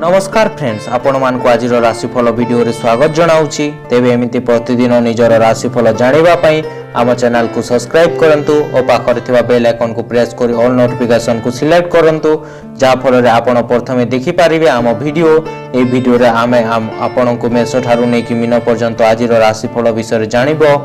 नमस्कार फ्रेंड्स, आपण मानक आज राशिफल वीडियो रे स्वागत जनाऊँगी। तेबे एमिति प्रतिदिन निजर राशिफल जानिबा पई आम चैनल को सब्सक्राइब करंतु और पाखरे थिबा बेल आइकन को प्रेस करी ऑल नोटिफिकेशन को सिलेक्ट करंतु, जा फल रे आपण प्रथमे देखि पारिबे आम वीडियो। ए वीडियो रे आमे आपण को मेष ठारू नै कि मीन पर्यंत आज राशिफल विषय जानिबो।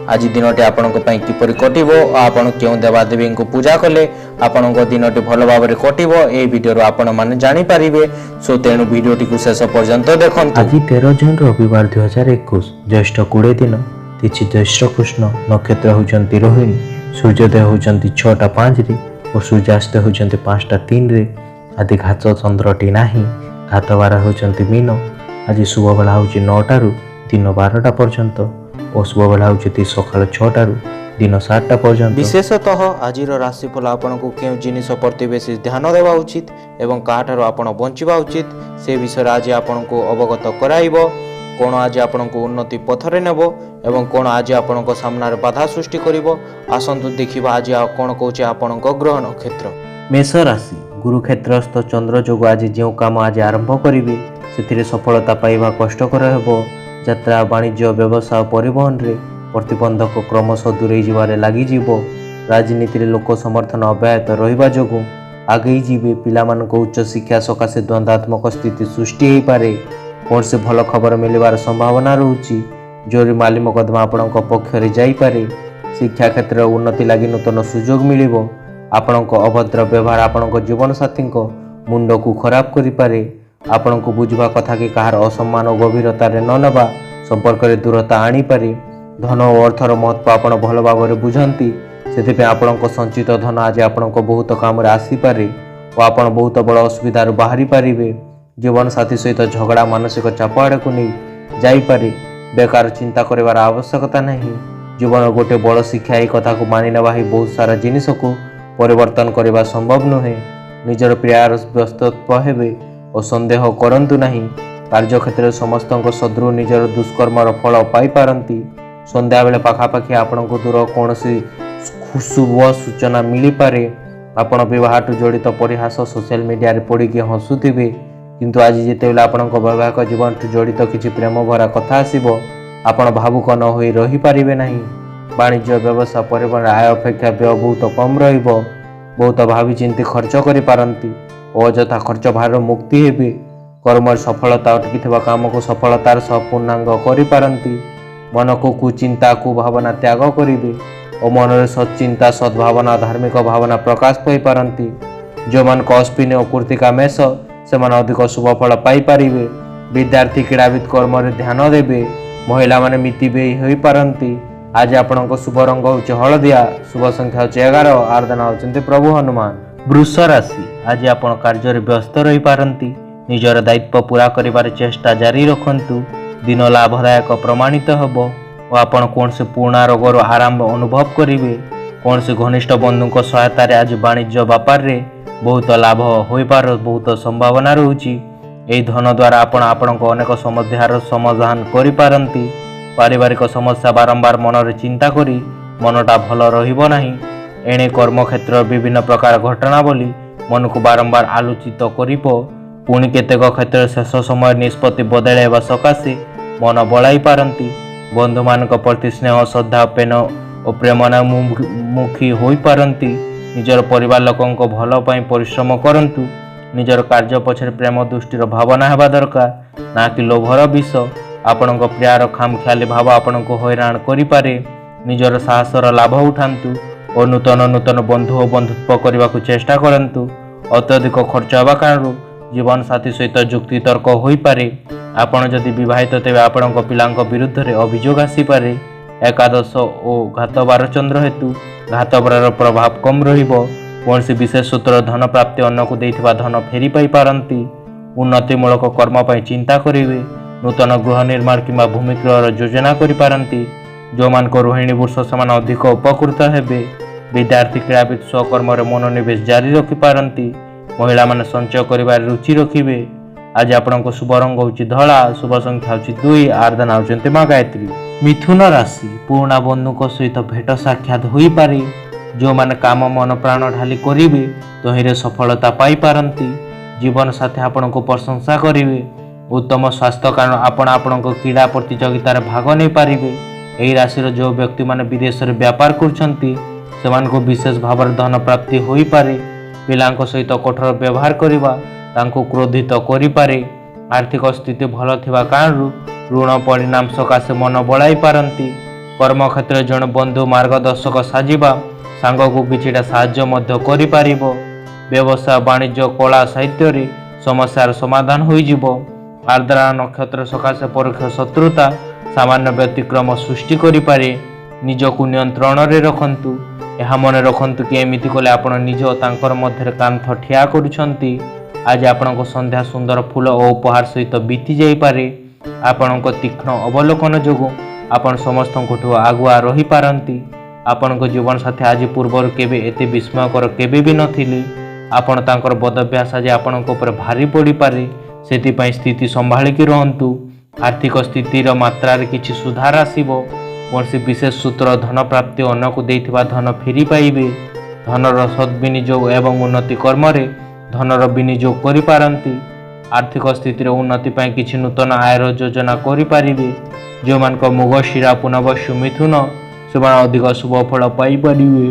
आज दिनटी आपण किपरि कटिबो और आपण केउ देवादेवी को पूजा कले आपण दिनटी भल भाव में कटिबो ए वीडियो आपण माने जानि पारिबे। सो तेणु वीडियोटी को शेष पर्यंत देखंतु। आज 13 जून रविवार 2021 ज्येष्ठ 20 दिन तिथि ज्येष्ठ कृष्ण नक्षत्र होचंती रोहिणी सूर्योदय होचंती 6:05 रे और सूर्यास्त होचंती 5:03 रे। आदि घात चंद्रटी नाही घात बार होचंती मीन। आज शुभ बेला होची 9 रु दिन 12टा पर्यंत और शुभ बेला होची सकाळ 6 रु दिन 7टा पर्यंत। विशेषतः आज राशिफल आपण को केउ जिनिस प्रति बेसी ध्यान देवा उचित एवं काठारो आपण बंचिबा उचित से विषय आज आपण को अवगत कराइबो। कोन आज आपण को उन्नति पथरे नेबो एवं कोन आज आपण को सामना रे बाधा सृष्टि करिवो। आसंतु देखिबा आज कोन कहूचे आपण को ग्रह नक्षत्र। मेष राशि गुरु क्षेत्रस्थ चंद्र जोग आज जो काम आज आरंभ करिवे सेथिरे सफलता पाइबा कष्टकर हेबो। यात्रा वाणिज्य व्यवसाय परिवहन रे प्रतिबंधक क्रमशः दूरे जीवारे लागी जीवो। राजनीति रे लोक समर्थन अव्याहत रहिबा जोगु आगे जीवे। पिलामानक उच्च शिक्षा सकाशे द्वंद्वात्मक स्थिति सृष्टि हो पारे। कौन से भल खबर मिलवार संभावना रहुची। जोरी माली मकदमा आपणक पक्ष रे जाई पारे। शिक्षा क्षेत्र उन्नति लागि नूतन सुजोग मिलिबो। आपणक अभद्र व्यवहार आपणक जीवन साथी मुंड को खराब करि पारे। आपणक बुझवा कथा के कहार असम्मान और गभीरता रे न नबा संपर्क रे दूरता आनी पारे। धन और अर्थर महत्व आपण भल भाव में बुझंती से आपणक संचित धन आज आपणक बहुत काम आसी पारे और आपण बहुत बड़ असुविधा बाहरी पारिबे। जीवन साथी सहित झगड़ा मानसिक चाप आड़ को नहीं जाइपारे। बेकार चिंता करिवार आवश्यकता नहीं। जीवन गोटे बड़ शिक्षा यही कथा को मानि नेबा ही बहुत सारा जिनिस को परिवर्तन करने संभव नुहे। निजर प्रयास व्यस्तत्व हेबे और संदेह करंतु नहीं। कार्यक्षेत्र समस्त शत्रु निजर दुष्कर्मर फल पाई पारंती। संध्या बेले पाखापाखि आपण को दूर कौन शुभ सूचना मिली पारे। आपण विवाह जड़ित परिहास सोशल मीडिया रे पड़ी हसुथिबे किंतु आज जितेबेले आपण वैवाहिक जीवन जड़ित किसी प्रेम भरा कथा आसीबो आपण भावुक न होई रही पारिबे नहीं। वाणिज्य व्यवसाय परिवहन आय अपेक्षा व्यय बहुत कम रहिबो। बहुत भावी चिंती खर्च करि पारंती अଯଥା खर्च भार मुक्ति हेबे। कर्म सफलता अटकी काम को सफलतार सह पूर्णांग करि पारंती। मन को कुचिंता कुभावना त्याग करिवे और मन में सच्चिंता सद्भावना धार्मिक भावना प्रकाश पाई पारंती। जो मान अश्विनी और कृतिका मेष से अधिक शुभ फल पाई पारिबे। विद्यार्थी क्रीड़ाविद कर्म रे ध्यान देबे। महिला माने मितिबेयी होई पारंती। आज आपणक शुभ रंग होचे हलदिया। शुभ संख्या होचे 11। आराधना होचंती प्रभु हनुमान। वृष राशि आज आपण कार्य रे व्यस्त रही पारंती। निजर दायित्व पूरा करिवार चेष्टा जारी रखंतु। दिन लाभदायक प्रमाणित हेबो और आपण कौन से पुराणा रोगर आराम अनुभव करिवे। कौन से घनिष्ठ बंधु सहायता रे आज वाणिज्य व्यापार रे बहुत लाभ होई पार बहुत संभावना रहुची। एई धन द्वारा आपण आपणक अनेक समस्यार समाधान करि पारंती। पारिवारिक समस्या बारंबार मन रे चिंता करी मनटा भल रहिबो नाही। एणे कर्म क्षेत्र विभिन्न प्रकार घटनावली मन को बारंबार आलोचित करिबो। पुणी केतेक क्षेत्र शेष समय निष्पत्ति बदलाइबा सकाशे मन बलाई पारंती। बंधु मानक प्रति स्नेह श्रद्धा प्रेम और प्रेमनामुखी होई पारंती। निजर परिवार लोकंक भल पई परिश्रम करंतु। निजर कार्य पछरे प्रेम दृष्टिर भावना हेबा दरकार ना कि लोभर विष। आपणक प्रियार खामख्याली भाव आपणक हैरान करि पारे। निजर साहसर लाभ उठांतु और नूतन नूतन बंधु और बंधुत्व करने को चेष्टा करंतु। अत्यधिक खर्च हेबा कारण जीवन साथी सहित जुक्ति तर्क होई पारे। आपण जदि विवाहित तेबे आपणक पिलांक विरुद्ध रे अभियोग आसी पारे। एकादश और घात 12 चंद्र हेतु घात बार प्रभाव कम रहिबो। कौन से विशेष सूत्र धन प्राप्ति अन्न को देथिबा धन फेरी पाई पारंती। उन्नतिमूलक कर्म पई चिंता करिवे। नूतन गृह निर्माण किंबा भूमिक्रयर योजना करि पारंती। जो मान को रोहिणी वृष समान अधिक उपकृत हेबे। विद्यार्थी क्रीड़ाविद स्वकर्म रे मनोनिवेश जारी रखि पारंती। महिला माने संचय करिबार रुचि रखिबे। आज आपणक शुभ रंग होची धला। शुभ संख्या होची 2। आराधना होचंती मां गायत्री। मिथुन राशि पुराणा बंधुक सहित भेट साक्षात होई पारे। जो माने काम मन प्राण ढाली करिवे तहिरे सफलता पाई पारंती। जीवनसाथी आपनको प्रशंसा करेंगे। उत्तम स्वास्थ्य कारण आपण आपणक क्रीड़ा प्रतियोगितार भाग नहीं पारिबे। एही राशि जो व्यक्ति माने विदेश रे व्यापार करछंती सेमानको विशेष भाव धन प्राप्ति होई पारे। पिलांको सहित कठोर व्यवहार करिबा तांको क्रोधित करि पारे। आर्थिक स्थिति भल थिबा कारणरू ऋण परिणाम सकाशे मन बळाई पारंती। कर्म क्षेत्र जन बंधु मार्गदर्शक साजिबा सांगको किछिटा साहाय्य मध्य करि पारिबो। व्यवसाय वाणिज्य कला साहित्य रे समस्यार समाधान होई जिवो। आर्द्रा नक्षत्र सकाशे परोक्ष शत्रुता सामान्य व्यतिक्रम सृष्टि करि पारे। निजकु नियंत्रण रे रखंतु। यह मन रखंतु कि एमिति कले आपण निज तांकर मध्य कांथ ठिया करूछंती। आज आपणको संध्या सुंदर फूल और उपहार सहित बीती जाई पारे। आपणको तीक्ष्ण अवलोकन जोगु आपण समस्तंठु आगुआ रही पारंती। आपणको जीवन साथी आज पूर्वर केबे एते विस्मयकर केबे भी नथिले। आपण तांकर बदभ्यास आज आपणको ऊपर भारी पड़ी पारे। सेति स्थिति संभाळिकी रहंतु। आर्थिक स्थितिर मात्रार किछि सुधार आसीबो। कौनसी विशेष सूत्र धन प्राप्ति अन्न को देइथिबा धन फेरी पाइबे। धनर सद्विनियोग एवं उन्नति कर्म धनर विनियोग करि पारंती। आर्थिक स्थितिर उन्नति पाई किछि नूतन आयर योजना करि पारिबे। जो मानक मृगशिरा पुनवस्यु मिथुन सेमान अधिक शुभ फल पाई पारिबे।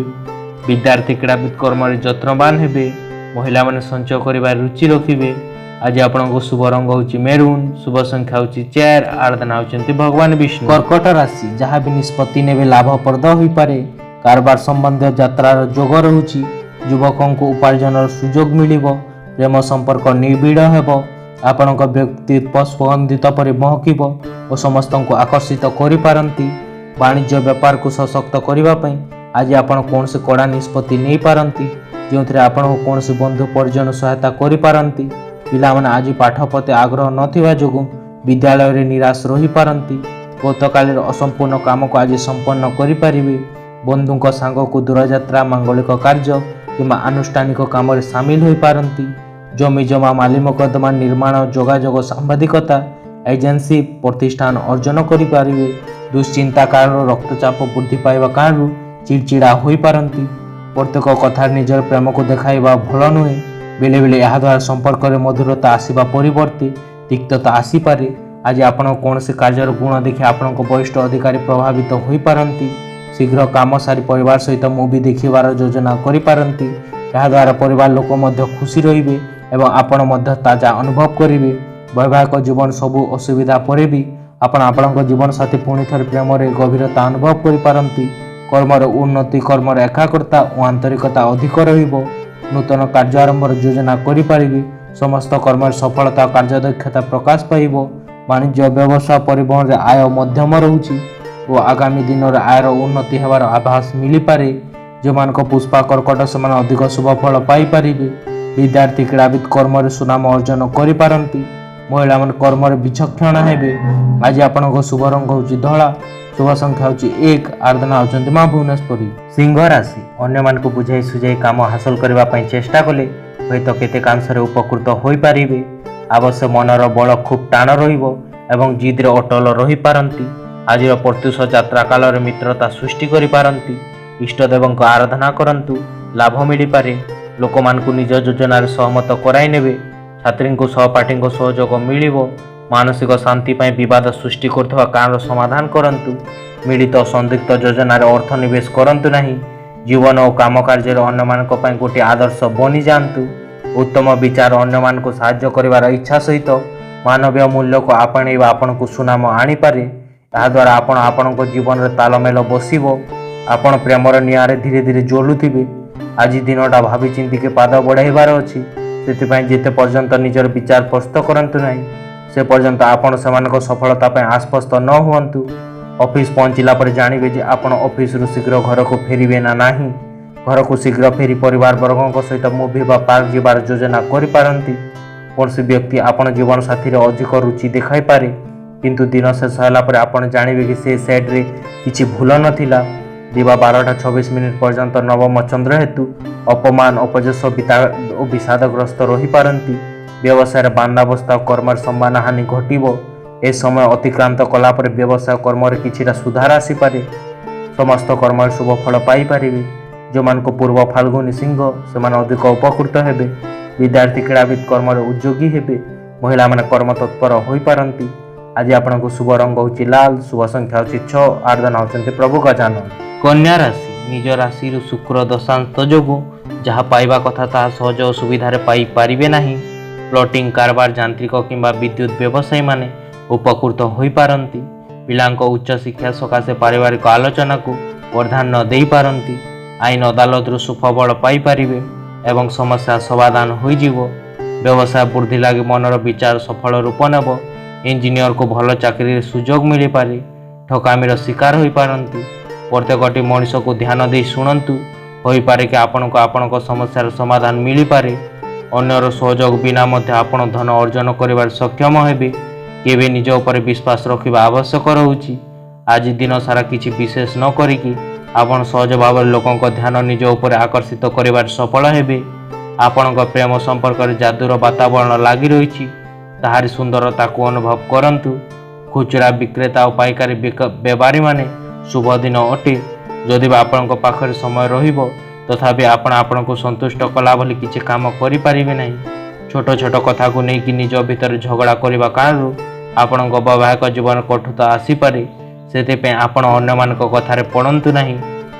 विद्यार्थी क्रीड़ाविद कर्म यत्नवान हेबे। महिला माने संचय करिबार रुचि रखिबे। आज आपनको शुभ रंग होची मेरून। शुभ संख्या होची 4। आराधना होचंती भगवान विष्णु। कर्कट राशि जहाँ भी निष्पत्ति नेबे लाभप्रद होई पारे। कारबार संबंधी यात्रार जोग रहुची। युवकों को उपार्जन सुजोग मिलिबो। प्रेम संपर्क निबिड़ हेबो। आपणक व्यक्तित्व सुगंधित परि महकिबो और समस्त को आकर्षित करि पारंती। वाणिज्य व्यापार को सशक्त करिबा पई आज आपण कोनसे कड़ा निष्पत्ति नै पारंती। जोंथरे आपण कोनसे बंधु परिजन सहायता करि पारंती। पिला माने आज पाठ प्रति आग्रह नथिबा जोगु विद्यालय रे निराश रही पारंती। गतकालीर असंपूर्ण काम को आज संपन्न करि पारिबे। बंधुक सांग को दूरयात्रा मांगलिक कार्य किंवा अनुष्ठानिक काम रे शामिल होई पारंती। जमी जमा माली मकदमा निर्माण जोगाजोग सांबादिकता एजेंसी प्रतिष्ठान अर्जन करि पारिबे। दुश्चिंता कारण रक्तचाप वृद्धि पाइबा कारण चिड़चिड़ा होई पारंती। प्रत्येक कथा निजर प्रेम को देखाइबा भल नुहे। बेले बेले यह द्वारा संपर्क में मधुरता आसवा परिवर्ते तिक्तता आसीपे। आज आपण कौन से कार्यर गुण देखि आपण वरिष्ठ अधिकारी प्रभावित हो पारंती। शीघ्र काम सारी परिवार सहित मूवी देखिबार योजना करि पारंती। यह द्वारा परिवार लोक मध्य खुशी रहिबे एवं आपण मध्य ताजा अनुभव करिवे। वैवाहिक जीवन सबु असुविधा परे भी आपण आपणक जीवन साथी पुणी थर प्रेम रे गभीरता अनुभव करि पारंती। कर्मर उन्नति कर्मर एकाग्रता और आंतरिकता अधिक रहिबो। नूतन कार्य आरंभ योजना करि पारिबे। समस्त कर्म सफलता कार्यदक्षता प्रकाश पाइबो। वाणिज्य व्यवसाय परिवहन रे आय मध्यम रहुची और आगामी दिन रे आयर उन्नति हेबार आभास मिली पारे। जो मानक पुष्पा कर्कट समान अधिक शुभ फल पाई पारिबे। विद्यार्थी क्रीड़ाविद कर्म रे सुनाम अर्जन करि पारंती। महिला मन कर्म रे विचक्षण हेबे। आज आपनक शुभ रंग होची धला। शुभ संख्या होची 1। आराधना होचंती मां भुवनेश्वरी। सिंह राशि अन्य मान को बुझाई सुझाई काम हासिल करबा पई चेष्टा कले होइतो केते कांसरे उपकृत होई पारिबे। अवश्य मनर बल खूब टाण रहिबो एवं जिद रे अटल रही पारंती। आजिर प्रत्युष यात्रा काल रे मित्रता सृष्टि करि पारंती। इष्ट देवं को आराधना करंतु लाभ मिली पारे। लोक मान को निज योजना रे सहमत कराई नेबे। छात्री को सहपाठी को सहयोग मिलिबो। मानसिक शांति पाई विवाद सृष्टि करथवा कारण समाधान करंतु। मिलित संदिग्ध योजना रे अर्थ निवेश करंतु नहीं। जीवन और काम कार्य अन्य मानक पाई गोटे आदर्श बनी जांतु। उत्तम विचार अन्य मान को साहाय्य करिवार इच्छा सहित मानवीय मूल्य को आपणेबा आपण को सुनाम आनी पारे। या द्वारा आपण आपणक जीवन रे तालमेल बसिबो। आपण प्रेमर निआरे धीरे धीरे जोलुथिबे। आज दिनटा भावी चिंती के पाद बढ़ाइबार अछि। सेतिपाई जेते पर्यंत निजर विचार प्रस्तुत करंतु नहीं से पर्यंत आपण सेमानक सफलता पाई आश्वस्त न हुअन्तु। ऑफिस पहुंचला पर जानिबे जे आपण ऑफिस रु शीघ्र घर को फेरिबे ना नाही। घर को शीघ्र फेरी परिवार वर्गों सहित मूवी बा पार्क जीवार योजना करि पारंती। कौनसी व्यक्ति आपण जीवन साथी रे अधिक रुचि देखाई पारे किंतु दिन शेष होला पर आपण जानिबे कि से सेट रे किछि भूल नथिला। दिवा 12:26 पर्यंत नवम चंद्र हेतु अपमान अपजस विषादग्रस्त रही पारंती। व्यवसाय बांधावस्था कर्म सम्मान हानि घटिबो। ए समय अतिक्रांत कला पर व्यवसाय कर्म रे किछिटा सुधार आसी पारे। समस्त कर्म शुभ फल पाई पारिबे। जो मान को पूर्व फाल्गुनी सिंह से अधिक उपकृत हेबे। विद्यार्थी क्रीड़ाविद कर्म उद्योगी हेबे महिला माने कर्म तत्पर होई पारंती। आज आपनको शुभ रंग होची लाल, शुभ संख्या होची 6, आर्दन होचंती प्रभु गजानन। कन्या राशि निज राशि शुक्र दशांश जोगु जहाँ पाइबा कथा ताहा सहज और सुविधा पाई पारिबे नाही। प्लॉटिंग कारबार यांत्रिक किंबा विद्युत व्यवसायी माने उपकृत होई पारंती। पिलांको उच्च शिक्षा सकाशे पारिवारिक आलोचना को प्राधान्य न देई पारंती। आईन अदालत सुफल पाई पारिबे एवं समस्या समाधान होई जीवो। व्यवसाय वृद्धि लगी मनर विचार सफल रूप नेब। इंजीनियर को भल चाकरी सुजोग मिल पारे। ठकामीर शिकार होई पारंती। प्रत्येकटी मनीष को ध्यान दे शुणु होई पारे कि आपनको समस्यार समाधान मिल पारे। अन्यर सहयोग बिना मध्य आपण धन अर्जन करिवार सक्षम हेबे। केबे निज उपर विश्वास रखिबा आवश्यक रहुछि। आज दिन सारा किछि विशेष न करिकि आपण सहज भाव लोकंक ध्यान निज उपर आकर्षित करिवार सफल हेबे। आपणक प्रेम संपर्क जादूर वातावरण लागि रहिछि। ताहारी सुंदरता को अनुभव करंतु। खुचरा विक्रेता और पाइकारी व्यापारी माने शुभ दिन अटे। जदि आपणक पाखरे समय रहिबो तथापि आपण को संतुष्ट कला भली किछि काम करि पारिबे नाही। छोट छोट कथा को नेकी निज भितर झगड़ा करबा कारणु आपणक वैवाहिक जीवन कठोरता आसी पारे। सेते आपण अन्य मानक कथारे पड़ंतु नाही।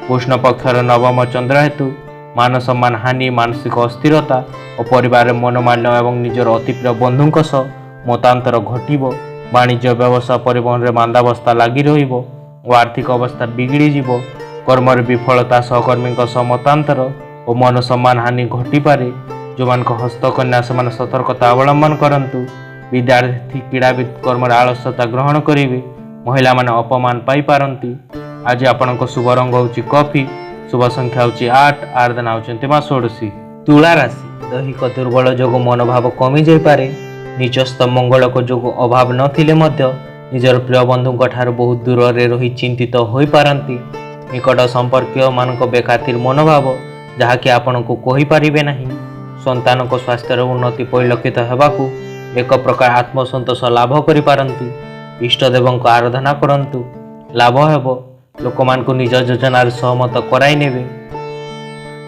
कृष्ण पक्षर नवम चंद्र हेतु मान सम्मान हानि, मानसिक अस्थिरता और परिवार मनोमाल्य एवं निजर अति प्रिय बंधुंक सह मतांतर घटिबो। वाणिज्य व्यवसाय परिवहन रे मांदावस्था लागि रहिबो और आर्थिक अवस्था बिगड़ी जीवो। कर्मर विफलता, सहकर्मी सह मतांतर और मन सम्मान हानि घटी पारे। जो मानक हस्तकन्या से सतर्कता अवलंबन करंतु। विद्यार्थी क्रीड़ाविद कर्मर आलस्यता ग्रहण करेंगे। महिला माने अपमान पाई पारंती। आज आपनको शुभ रंग होची कॉफी, शुभ संख्या होची 8, आर्दन होचंती मां 16। तुला राशि दैहिक दुर्बल जोगु मनोभाव कमी जाई पारे। निचस्थ मंगल को जोगु अभाव नथिले मध्य निजर प्रिय बंधुक ठार बहुत दूर रे रही चिंतित होई पारंती। निकट संपर्कीय मानक बेखातिर मनोभाव जहाँकि आपनको कहि पारिबे नाही। संतान को स्वास्थ्य उन्नति परिलक्षित हेबाकू एक प्रकार आत्मसंतोष लाभ करि पारंती। इष्टदेव को आराधना करंतु, लाभ हेबो। लोक मान को निज योजनार सहमत कराई नेबे।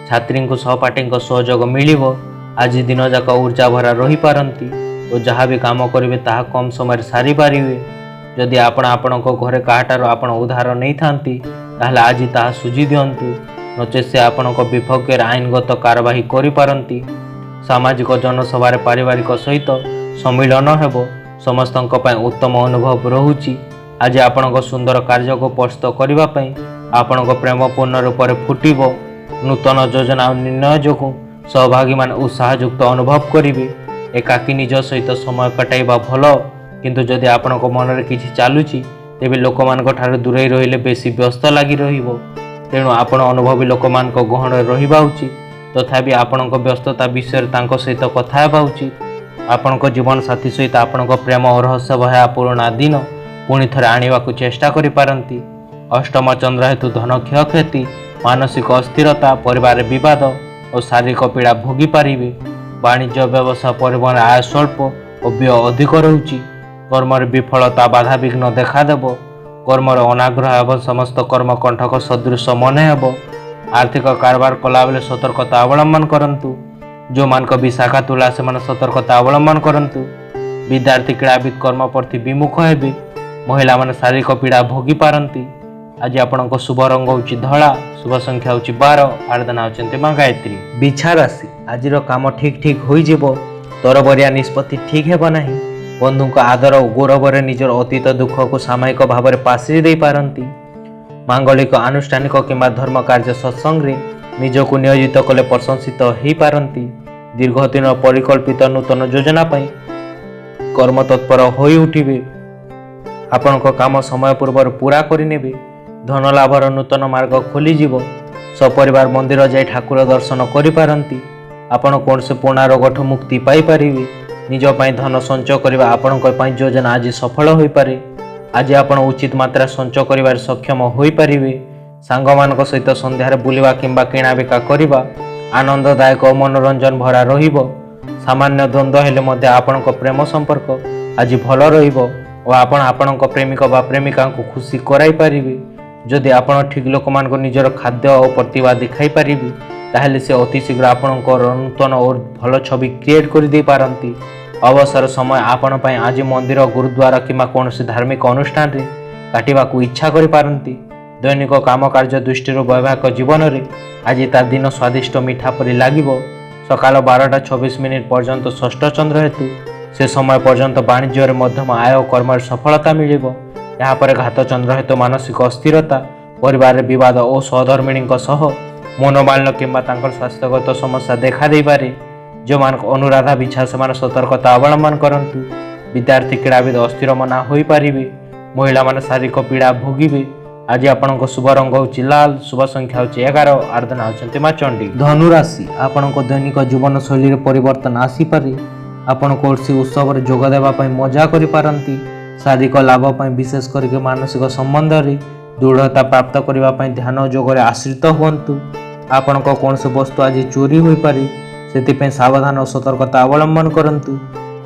छात्री को सहपाठी सहयोग मिलिबो। आज दिन जाक ऊर्जा भरा रही पारंती और जहाँ भी काम करेंगे ताहा कम समय सारी पारिबे। जदि आपण घरे काहाटार आपण उधार नहीं थांती ताहले आज ताहा सुझी दियंतु। नचे से आपणक विपक्ष आईनगत कार्यवाही करि पारंती। सामाजिक जनसभा पारिवारिक सहित सम्मिलन हेबो। समस्तंक पय उत्तम अनुभव रहुची। आज आपणक सुंदर कार्य को प्रस्तुत करबा पय आपणक प्रेम पूर्ण रूप से फुटिबो। नूतन योजना और निर्णय जोगु सहभागी मान उत्साहयुक्त अनुभव करिवे। एकाकी निज सहित समय कटाइबा भल, किंतु जदि आपणक मन रे किछि चालुची तेबे लोक मानक ठार दूरे रहिले बेसी व्यस्त लागि रहिबो। तेणु आपण अनुभवी लोक मानक गहन रहिबा उचित। तथापि आपणक व्यस्तता विषय तांको सहित कथा हेबा उचित। आपणक जीवन साथी सहित आपणक प्रेम और रहस्य भया पुराणा दिन पुणी थरे आनिबाकू चेष्टा करि पारंती। अष्टम चंद्र हेतु धन क्षयक्षति, मानसिक अस्थिरता, परिवार विवाद और शारीरिक पीड़ा भोगी पारिबे। वाणिज्य व्यवसाय परिवहन आय स्वल्प और व्यय अधिक रहुची। कर्मर विफलता बाधा विघ्न देखादेव। कर्मर अनाग्रह एवं समस्त कर्म कंठक सदृश मने हेब। आर्थिक कारबार कला बेले सतर्कता अवलंबन करंतु। जो मानक विशाखा तुला से सतर्कता अवलंबन करंतु। विद्यार्थी क्रीड़ाविद कर्म प्रति विमुख हेबे। महिला माने शारीरिक पीड़ा भोगी पारंती। आज आपणक शुभ रंग होची धला, शुभ संख्या होची 12, आराधना होचंती मां गायत्री। बिछा राशि आजिर काम ठीक ठीक होई जीवो। तरबरिया निष्पत्ति ठीक हेबो नाही। बंधुक आदर और गौरव निजर अतीत दुख को सामयिक भाव में पासरी दे पारंती। मांगलिक आनुष्ठानिक किंबा धर्म कार्य सत्संग रे निजको नियोजित कले प्रशंसित हो पारंती। दीर्घदिन परिकल्पित नूतन योजना पाई कर्म तत्पर होई उठिबे। आपणक काम समय पूर्व पूरा करिनेबे। धन लाभर नूतन मार्ग खोली जीवो। सपरिवार मंदिर जाई ठाकुर दर्शन करि पारंती। आपण कौन से पुराणा रोगठु मुक्ति पाई पारिबे। निज पाई धन संचय करबा आपणक पाई योजना आज सफल होई पारे। आज आपण उचित मात्रा संचय करिबार सक्षम होई पारिबे। सांग मानक सहित संध्यारे बुलिबा किंबा किणा बिका करिबा आनंददायक और मनोरंजन भरा रहिबो। सामान्य द्वंद्व हेले मध्ये आपणक प्रेम संपर्क आज भल रहिबो और आपण आपणक प्रेमिक बा प्रेमिका को खुशी कराई पारिबे। जदि आपण ठीक लोक मानक निजर खाद्य और प्रतिभा दिखाई पारिबे ताहेले से अति शीघ्र आपणकर नूतन और भल छवि क्रिएट कर दे पारंती। अवसर समय आपण पई आज मंदिर गुरुद्वारा किंबा कौन धार्मिक अनुष्ठान रे काटिबा को इच्छा करि पारंती। दैनिक काम कार्य दृष्टि वैवाहिक जीवन रे आज ता दिन स्वादिष्ट मीठा परि लागिबो। सकाल 12:26 पर्यंत षष्ठ चंद्र हेतु से समय पर्यंत वाणिज्य रे मध्यम आय कर्म सफलता मिलिबो। यहाँ पर घात चंद्र हेतु मानसिक अस्थिरता, परिवार रे विवाद और सहधर्मिणी सह मनोमालिन्य किंबा तांकर स्वास्थ्यगत समस्या देखा दे पारे। जो मान अनुराधा बिछा से सतर्कता अवलंबन करंतु। विद्यार्थी क्रीड़ाविद अस्थिर मना होई पारिबे। महिला मान शारीरिक पीड़ा भोगिबे। आज आपनक शुभ रंग होची लाल, शुभ संख्या होची 11, आराधना होचंती मां चंडी। धनु राशि आपनक दैनिक जीवन शैली रे परिवर्तन आसी पारे। आपण कोर्सी उत्सव रे जोग देबा पई मजा करि पारंती। शारीरिक लाभ पई विशेष करके मानसिक संबंध रे दृढ़ता प्राप्त करबा पई ध्यान योग रे आश्रित हुंतु। आपनक कोनसे वस्तु आज चोरी होई पारे, सेति पई सावधान और सतर्कता अवलंबन करंतु।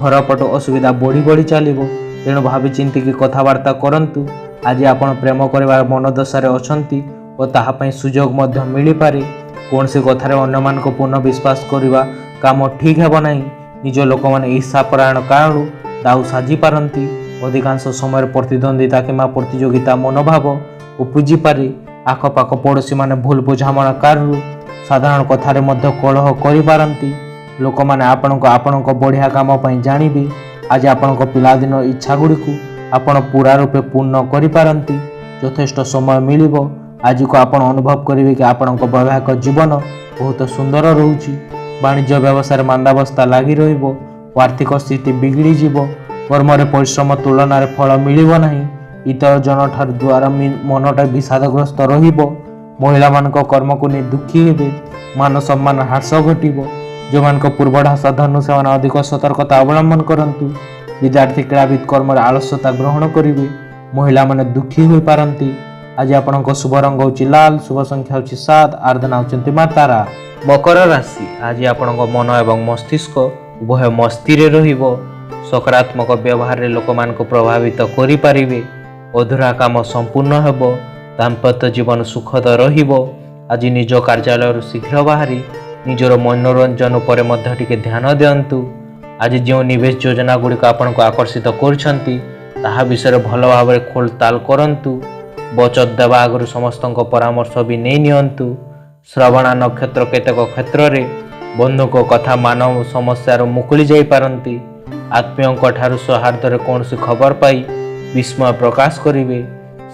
घरपट असुविधा बढ़ी बढ़ी चलिबो, तेणु भावी चिंती की कथबार्ता करंतु। आज आपण प्रेम करिवार मन दशारे अछंती और ताहा पई सुयोग मध्य मिली पारे। कोनसे कथारे अन्य मानक पूर्ण विश्वास करिवा काम ठीक हेबो नाही। निज लोक माने ईर्ष्यापरायण कारण दाऊ साजी पारंती। अधिकांश समय प्रतिद्वंदिता किंबा प्रतियोगिता मनोभाव उपजी पारे। आखपाख पड़ोशी माने भूल बुझामणा कारण साधारण कथारे मध्य कलह करि पारंती। लोक माने आपणक बढ़िया काम पई जानिबे। आज आपणक पिलादिन इच्छा गुड़िकु आपण पूरा रूपे पूर्ण करि पारंती। यथेष्ट समय मिलिबो। आज को आपण अनुभव करिवे कि आपणक वैवाहिक जीवन बहुत सुंदर रहउची। वाणिज्य व्यवसाय मांदावस्था लागि रहिबो। आर्थिक स्थिति बिगड़ी जीवो। कर्म रे परिश्रम तुलन रे फल मिलिबो नाही। इतर जन ठार द्वारा मनटा विषादग्रस्त रहिबो। महिला मानक कर्म को नै दुखी हेबे। मान सम्मान ह्रास घटिबो। जो मानक पूर्वाधास धनु से अधिक सतर्कता अवलंबन करंतु। विद्यार्थी क्रीड़ाविद कर्म रे आलस्यता ग्रहण करिवे। महिला माने दुखी होई पारंती। आज आपनक शुभ रंग होची लाल, शुभ संख्या होची 7, आराधना होचंती मां तारा। मकर राशि आज आपनक मन एवं मस्तिष्क उभय मस्ती रे रहिबो। सकारात्मक व्यवहार रे लोक मान को प्रभावित करि पारिबे। अधूरा काम संपूर्ण हेबो। दाम्पत्य जीवन सुखद रहिबो। आज निज कार्यालय शीघ्र बाहरी निजर मनोरंजन पर मध्य टिके ध्यान दियंतु। आज जो निवेश योजना गुड़िक आपको आकर्षित करछंती ताहा विषय भल भाव खोलताल करंतु। बचत देवा आगु समस्त परामर्श भी नहीं नियंतु। श्रवणा नक्षत्र केतक क्षेत्र रे बंधु को कथा मानव समस्या मुकुली जाई पारंती। आत्मीयों ठारू सौहार्द रे कौनसी खबर पाई विस्मय प्रकाश करिवे।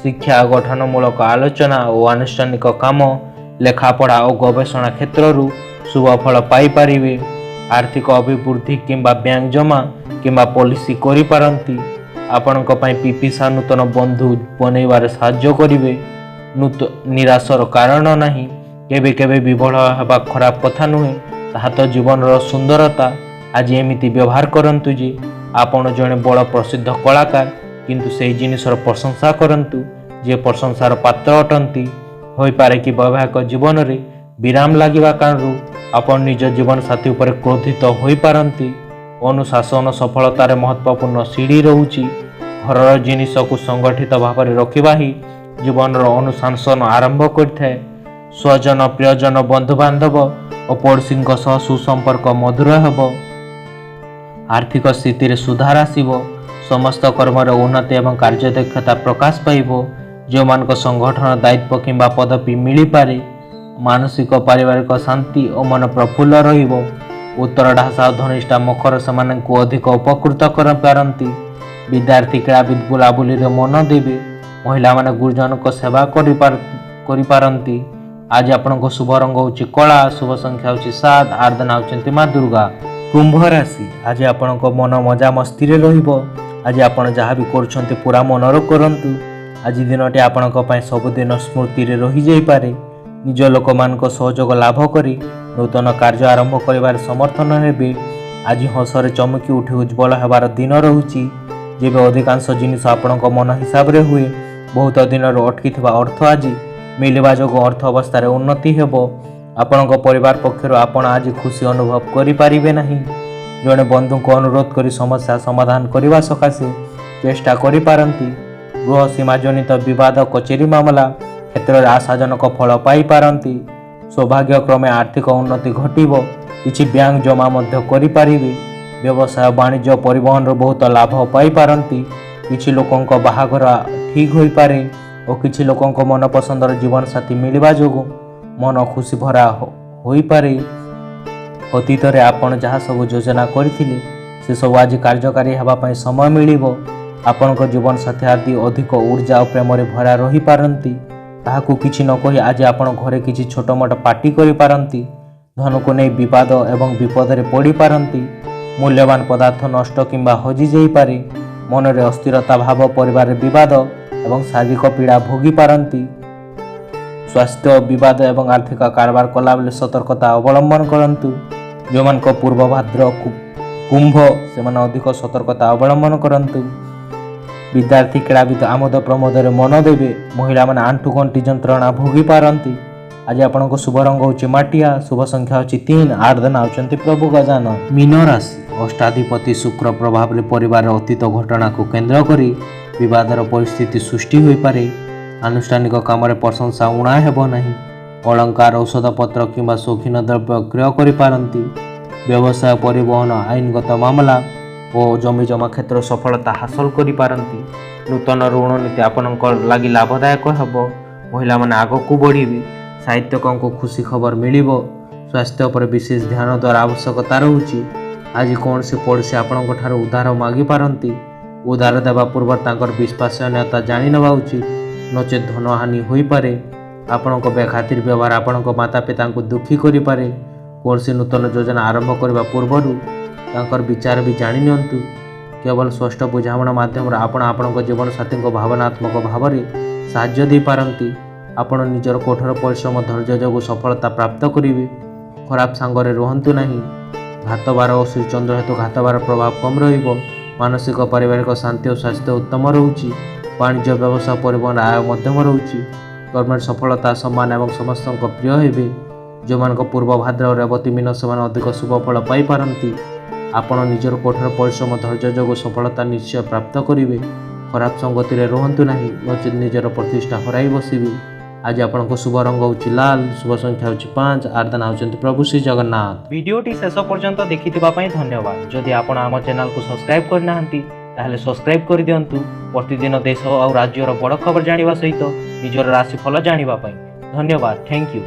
शिक्षा गठनमूलक आलोचना और आनुष्ठानिक काम, लेखापढ़ा और गवेषणा क्षेत्र शुभ फल पाई पारिवे। आर्थिक अभिवृद्धि किंबा बैंक जमा किंबा पॉलिसी करि पारंती। आपणक पई पिपिसा नूतन बंधु बनैबार साहाय्य करिवे। निराशर कारण नाही। केबे केबे विफल हेबा खराब कथा नुहे, ताहा तो जीवन सुंदरता। आज एमिति व्यवहार करंतु जे आपण जणे बड़ प्रसिद्ध कलाकार, किंतु से जिनिसर प्रशंसा करंतु जे प्रशंसार पात्र अटंती। होई पारे कि वैवाहिक जीवन रे विराम लागिबा कारण आपण निज जीवन साथी उपर क्रोधित होई पारंती। अनुशासन सफलतार महत्वपूर्ण सीढ़ी रहउची। घरर जिनिस को संगठित भाव में रखिबा ही जीवन अनुशासन आरंभ करथाय। स्वजन, प्रियजन, बंधु बांधव और पड़ोशी सह सुसंपर्क मधुर हेबो। आर्थिक स्थिति रे सुधार आसिबो। समस्त कर्म उन्नति एवं कार्यदक्षता प्रकाश पाइबो। जो मानक संगठन दायित्व किंबा पदवी मिली पारे। मानसिक पारिवारिक शांति और मन प्रफुल्ल रहिबो। उत्तर ढासा और धनिष्ठा मकर सेमान को अधिक उपकृत कर पारंती। विद्यार्थी क्रीड़ाविद बुलाबुली रे मन देवे। महिला माने गुरुजन को सेवा करि पारंती। आज आपनको शुभ रंग होची कला, शुभ संख्या होची 7, आराधना होचंती मां दुर्गा। कुंभ राशि आज आपनको मन मजा मस्ती रे रहिबो। आज आपण जहाँ भी करछंती पूरा मनर करंतु। आज दिनटी आपणक पई सबुदिन स्मृति रे रही जाई पारे। निज लोक मानक सहयोग लाभ करी नूतन कार्य आरंभ करिवार समर्थन हेबे। आज हसरे चमकी उठी उज्जवल हेबार दिन रहुची। जेबे अधिकांश जिनिस आपणक मन हिसाब रे हुए। बहुत दिन अटकी थिबा अर्थ आज मिलिबा जोग अर्थ अवस्था रे उन्नति हेबो। आपणक परिवार पक्षर आपण आज खुशी अनुभव करि पारिबे नाही। जणे बंधु को अनुरोध करी समस्या समाधान करने सकाशे चेष्टा करि पारंती। गृह सीमा जनित विवाद कचेरी मामला क्षेत्र में आशाजनक फल पाई पारंती। ସୌଭାଗ୍ୟକ୍ରମେ ଆର୍ଥିକ ଉନ୍ନତି ଘଟିବ। କିଛି ବ୍ୟାଙ୍କ ଜମା ମଧ୍ୟ କରିପାରିବେ। ବ୍ୟବସାୟ ବାଣିଜ୍ୟ ପରିବହନରୁ ବହୁତ ଲାଭ ପାଇପାରନ୍ତି। କିଛି ଲୋକଙ୍କ ବାହାଘର ଠିକ୍ ହୋଇପାରେ ଓ କିଛି ଲୋକଙ୍କ ମନପସନ୍ଦର ଜୀବନସାଥୀ ମିଳିବା ଯୋଗୁଁ ମନ ଖୁସି ଭରା ହୋଇପାରେ। ଅତୀତରେ ଆପଣ ଯାହା ସବୁ ଯୋଜନା କରିଥିଲେ ସେସବୁ ଆଜି କାର୍ଯ୍ୟକାରୀ ହେବା ପାଇଁ ସମୟ ମିଳିବ। ଆପଣଙ୍କ ଜୀବନସାଥୀ ଆଦି ଅଧିକ ଉର୍ଜା ଓ ପ୍ରେମରେ ଭରା ରହିପାରନ୍ତି। କାହାକୁ କିଛି ନ କହି ଆଜି ଆପଣ ଘରେ କିଛି ଛୋଟ ମୋଟ ପାର୍ଟି କରିପାରନ୍ତି। ଧନକୁ ନେଇ ବିବାଦ ଏବଂ ବିପଦରେ ପଡ଼ିପାରନ୍ତି। ମୂଲ୍ୟବାନ ପଦାର୍ଥ ନଷ୍ଟ କିମ୍ବା ହଜିଯାଇପାରେ। ମନରେ ଅସ୍ଥିରତା ଭାବ, ପରିବାରରେ ବିବାଦ ଏବଂ ଶାରୀରିକ ପୀଡ଼ା ଭୋଗିପାରନ୍ତି। ସ୍ୱାସ୍ଥ୍ୟ ବିବାଦ ଏବଂ ଆର୍ଥିକ କାରବାର କଲାବେଳେ ସତର୍କତା ଅବଲମ୍ବନ କରନ୍ତୁ। ଯେଉଁମାନଙ୍କ ପୂର୍ବ ଭାଦ୍ର କୁମ୍ଭ ସେମାନେ ଅଧିକ ସତର୍କତା ଅବଲମ୍ବନ କରନ୍ତୁ। ବିଦ୍ୟାର୍ଥୀ କ୍ରୀଡ଼ାବିତ ଆମୋଦ ପ୍ରମୋଦରେ ମନ ଦେବେ। ମହିଳାମାନେ ଆଣ୍ଠୁଗଣ୍ଠି ଯନ୍ତ୍ରଣା ଭୋଗିପାରନ୍ତି। ଆଜି ଆପଣଙ୍କ ଶୁଭ ରଙ୍ଗ ହେଉଛି ମାଟିଆ, ଶୁଭ ସଂଖ୍ୟା ହେଉଛି 3, ଆରାଧନା ହେଉଛନ୍ତି ପ୍ରଭୁ ଗଜାନନ। ମୀନ ରାଶି ଅଷ୍ଟାଧିପତି ଶୁକ୍ର ପ୍ରଭାବରେ ପରିବାରର ଅତୀତ ଘଟଣାକୁ କେନ୍ଦ୍ର କରି ବିବାଦର ପରିସ୍ଥିତି ସୃଷ୍ଟି ହୋଇପାରେ। ଆନୁଷ୍ଠାନିକ କାମରେ ପ୍ରଶଂସା ଉଣା ହେବ ନାହିଁ। ଅଳଙ୍କାର, ଔଷଧପତ୍ର କିମ୍ବା ସୌଖିନ ଦ୍ରବ୍ୟ କ୍ରୟ କରିପାରନ୍ତି। ବ୍ୟବସାୟ, ପରିବହନ, ଆଇନଗତ ମାମଲା ଓ ଜମିଜମା କ୍ଷେତ୍ରରେ ସଫଳତା ହାସଲ କରିପାରନ୍ତି। ନୂତନ ଋଣ ନୀତି ଆପଣଙ୍କ ଲାଗି ଲାଭଦାୟକ ହେବ। ମହିଳାମାନେ ଆଗକୁ ବଢ଼ିବେ। ସାହିତ୍ୟିକଙ୍କୁ ଖୁସି ଖବର ମିଳିବ। ସ୍ୱାସ୍ଥ୍ୟ ଉପରେ ବିଶେଷ ଧ୍ୟାନ ଦେବାର ଆବଶ୍ୟକତା ରହୁଛି। ଆଜି କୌଣସି ପଡ଼ୋଶୀ ଆପଣଙ୍କ ଠାରୁ ଉଦ୍ଧାର ମାଗିପାରନ୍ତି। ଉଦ୍ଧାର ଦେବା ପୂର୍ବରୁ ତାଙ୍କର ବିଶ୍ୱାସନୀୟତା ଜାଣି ନେବା ଉଚିତ, ନଚେତ୍ ଧନହାନି ହୋଇପାରେ। ଆପଣଙ୍କ ବେଖାତିର ବ୍ୟବହାର ଆପଣଙ୍କ ମାତାପିତାଙ୍କୁ ଦୁଃଖୀ କରିପାରେ। କୌଣସି ନୂତନ ଯୋଜନା ଆରମ୍ଭ କରିବା ପୂର୍ବରୁ ତାଙ୍କର ବିଚାର ବି ଜାଣି ନିଅନ୍ତୁ। କେବଳ ସ୍ପଷ୍ଟ ବୁଝାମଣା ମାଧ୍ୟମରେ ଆପଣ ଆପଣଙ୍କ ଜୀବନସାଥୀଙ୍କ ଭାବନାତ୍ମକ ଭାବରେ ସାହାଯ୍ୟ ଦେଇପାରନ୍ତି। ଆପଣ ନିଜର କଠୋର ପରିଶ୍ରମ ଧୈର୍ଯ୍ୟ ଯୋଗୁଁ ସଫଳତା ପ୍ରାପ୍ତ କରିବେ। ଖରାପ ସାଙ୍ଗରେ ରୁହନ୍ତୁ ନାହିଁ। ଘାତବାର ଓ ଶ୍ରୀଚନ୍ଦ୍ର ହେତୁ ଘାତବାର ପ୍ରଭାବ କମ୍ ରହିବ। ମାନସିକ ପାରିବାରିକ ଶାନ୍ତି ଓ ସ୍ୱାସ୍ଥ୍ୟ ଉତ୍ତମ ରହୁଛି। ବାଣିଜ୍ୟ, ବ୍ୟବସାୟ, ପରିବହନ ଆୟ ମଧ୍ୟମ ରହୁଛି। କର୍ମରେ ସଫଳତା, ସମ୍ମାନ ଏବଂ ସମସ୍ତଙ୍କ ପ୍ରିୟ ହେବେ। ଯେଉଁମାନଙ୍କ ପୂର୍ବ ଭାଦ୍ର ଓ ରେବତୀ ମୀନ ସେମାନେ ଅଧିକ ଶୁଭ ଫଳ ପାଇପାରନ୍ତି। ଆପଣ ନିଜର କଠୋର ପରିଶ୍ରମ ଧୈର୍ଯ୍ୟ ଯୋଗୁଁ ସଫଳତା ନିଶ୍ଚୟ ପ୍ରାପ୍ତ କରିବେ। ଖରାପ ସଙ୍ଗତିରେ ରୁହନ୍ତୁ ନାହିଁ, ନଚେତ୍ ନିଜର ପ୍ରତିଷ୍ଠା ହରାଇ ବସିବେ। ଆଜି ଆପଣଙ୍କ ଶୁଭ ରଙ୍ଗ ହେଉଛି ଲାଲ, ଶୁଭ ସଂଖ୍ୟା ହେଉଛି 5, ଆରାଧନା ହେଉଛନ୍ତି ପ୍ରଭୁ ଶ୍ରୀ ଜଗନ୍ନାଥ। ଭିଡ଼ିଓଟି ଶେଷ ପର୍ଯ୍ୟନ୍ତ ଦେଖିଥିବା ପାଇଁ ଧନ୍ୟବାଦ। ଯଦି ଆପଣ ଆମ ଚ୍ୟାନେଲକୁ ସବସ୍କ୍ରାଇବ୍ କରିନାହାନ୍ତି ତାହେଲେ ସବସ୍କ୍ରାଇବ୍ କରିଦିଅନ୍ତୁ। ପ୍ରତିଦିନ ଦେଶ ଆଉ ରାଜ୍ୟର ବଡ଼ ଖବର ଜାଣିବା ସହିତ ନିଜର ରାଶିଫଳ ଜାଣିବା ପାଇଁ। ଧନ୍ୟବାଦ। Thank you.